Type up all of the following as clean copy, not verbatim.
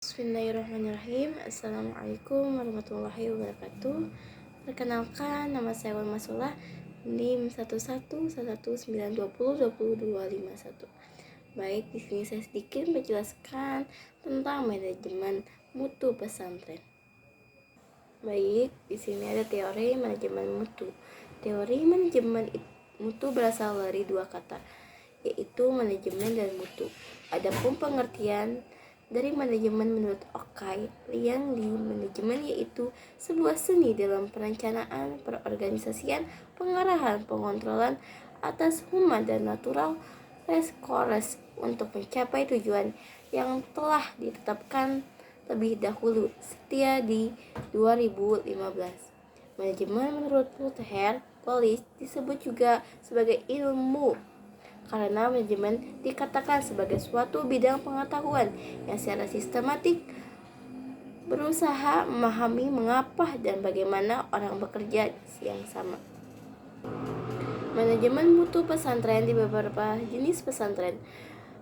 Bismillahirrahmanirrahim. Assalamualaikum warahmatullahi wabarakatuh. Perkenalkan, nama saya Wan Masulah, NIM 111119202021. Baik, di sini saya sedikit menjelaskan tentang manajemen mutu pesantren. Baik, di sini ada teori manajemen mutu. Teori manajemen mutu berasal dari dua kata, yaitu manajemen dan mutu. Adapun pengertian dari manajemen menurut Okai yang di manajemen yaitu sebuah seni dalam perencanaan, perorganisasian, pengarahan, pengontrolan atas human dan natural resources untuk mencapai tujuan yang telah ditetapkan lebih dahulu setia di 2015. Manajemen menurut Luther College disebut juga sebagai ilmu karena manajemen dikatakan sebagai suatu bidang pengetahuan yang secara sistematik berusaha memahami mengapa dan bagaimana orang bekerja yang sama. Manajemen mutu pesantren di beberapa jenis pesantren.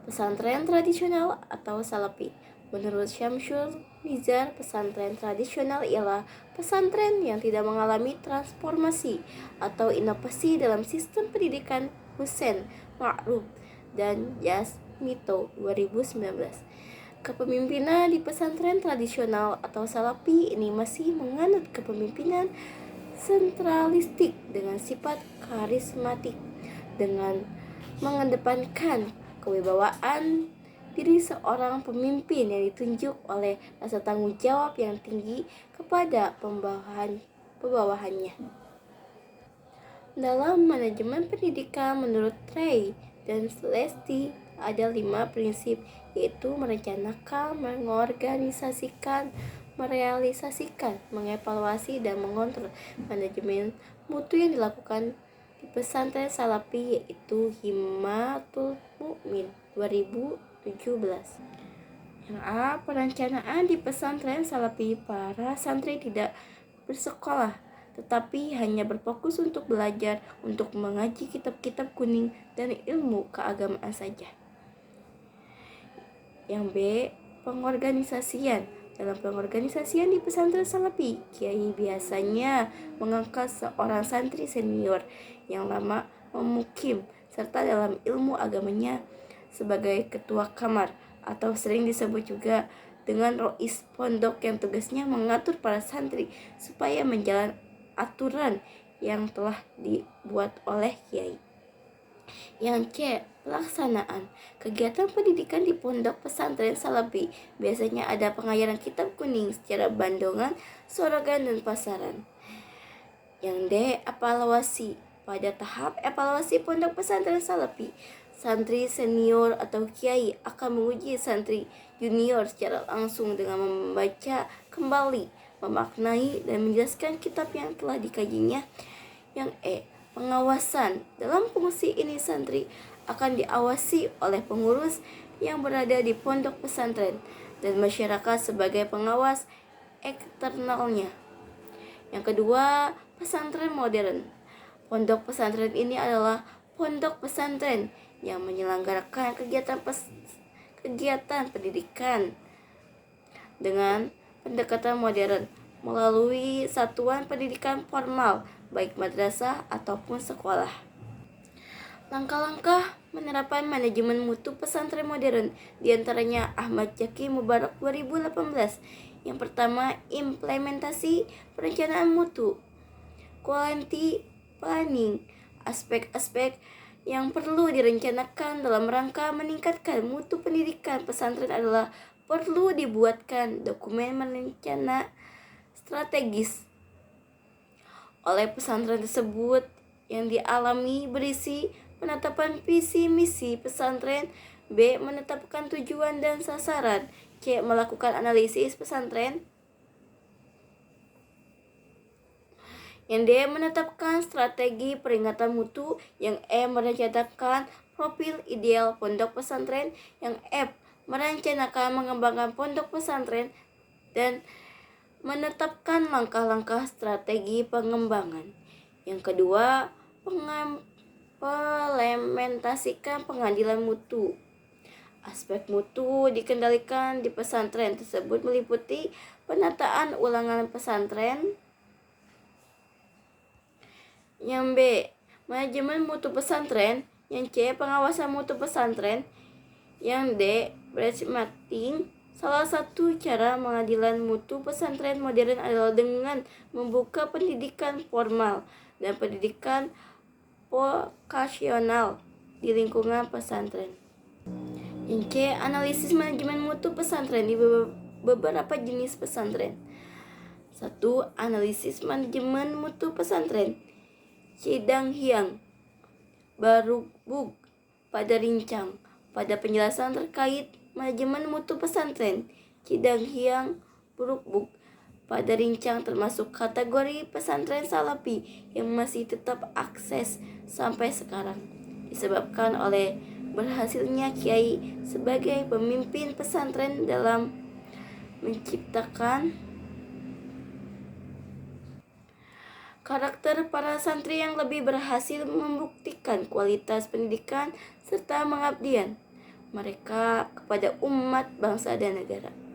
Pesantren tradisional atau salafi. Menurut Syamsul Nizar, pesantren tradisional ialah pesantren yang tidak mengalami transformasi atau inovasi dalam sistem pendidikan Hussein Ma'ruf dan Jasmito 2019. Kepemimpinan di pesantren tradisional atau salafi ini masih menganut kepemimpinan sentralistik dengan sifat karismatik, dengan mengedepankan kewibawaan diri seorang pemimpin yang ditunjuk oleh rasa tanggung jawab yang tinggi kepada pembawahannya. Dalam manajemen pendidikan menurut Trey dan Lesti ada 5 prinsip, yaitu merencanakan, mengorganisasikan, merealisasikan, mengevaluasi, dan mengontrol. Manajemen mutu yang dilakukan di pesantren salafi yaitu Himmatul Mukmin 2017. Yang A. Perencanaan di pesantren salafi. Para santri tidak bersekolah, tetapi hanya berfokus untuk belajar, untuk mengaji kitab-kitab kuning dan ilmu keagamaan saja. Yang B. Pengorganisasian. Dalam pengorganisasian di pesantren salafi, kiai biasanya mengangkat seorang santri senior yang lama memukim serta dalam ilmu agamanya sebagai ketua kamar, atau sering disebut juga dengan rois pondok, yang tugasnya mengatur para santri supaya menjalankan aturan yang telah dibuat oleh kiai. Yang C. Pelaksanaan. Kegiatan pendidikan di pondok pesantren salafi biasanya ada pengajaran kitab kuning secara bandongan, sorogan, dan pasaran. Yang D. Evaluasi. Pada tahap evaluasi pondok pesantren salafi, santri senior atau kiai akan menguji santri junior secara langsung dengan membaca kembali, memaknai, dan menjelaskan kitab yang telah dikajinya. Yang E. Pengawasan. Dalam fungsi ini santri akan diawasi oleh pengurus yang berada di pondok pesantren dan masyarakat sebagai pengawas eksternalnya. Yang kedua, pesantren modern. Pondok pesantren ini adalah pondok pesantren yang menyelenggarakan kegiatan pendidikan dengan pendekatan modern melalui satuan pendidikan formal, baik madrasah ataupun sekolah. Langkah-langkah penerapan manajemen mutu pesantren modern, diantaranya Ahmad Zaki Mubarak 2018. Yang pertama, implementasi perencanaan mutu, quality planning. Aspek-aspek yang perlu direncanakan dalam rangka meningkatkan mutu pendidikan pesantren adalah perlu dibuatkan dokumen rencana strategis oleh pesantren tersebut yang dialami berisi penetapan visi misi pesantren, B. menetapkan tujuan dan sasaran, C. melakukan analisis pesantren, yang D. menetapkan strategi peringatan mutu, yang E. merencanakan profil ideal pondok pesantren, yang F. merencanakan mengembangkan pondok pesantren, dan menetapkan langkah-langkah strategi pengembangan. Yang kedua, mengimplementasikan pengadilan mutu. Aspek mutu dikendalikan di pesantren tersebut meliputi penataan ulangan pesantren. Yang B, manajemen mutu pesantren. Yang C, pengawasan mutu pesantren. Yang D, benchmarking. Salah satu cara pengadilan mutu pesantren modern adalah dengan membuka pendidikan formal dan pendidikan vokasional di lingkungan pesantren. Yang C, analisis manajemen mutu pesantren di beberapa jenis pesantren. 1. Analisis manajemen mutu pesantren. Cidang Hyang, Barukbuk pada rincang. Pada penjelasan terkait manajemen mutu pesantren, Cidang Hyang, Barukbuk pada rincang termasuk kategori pesantren salafi yang masih tetap akses sampai sekarang, disebabkan oleh berhasilnya kiai sebagai pemimpin pesantren dalam menciptakan karakter para santri yang lebih berhasil membuktikan kualitas pendidikan serta pengabdian mereka kepada umat, bangsa, dan negara.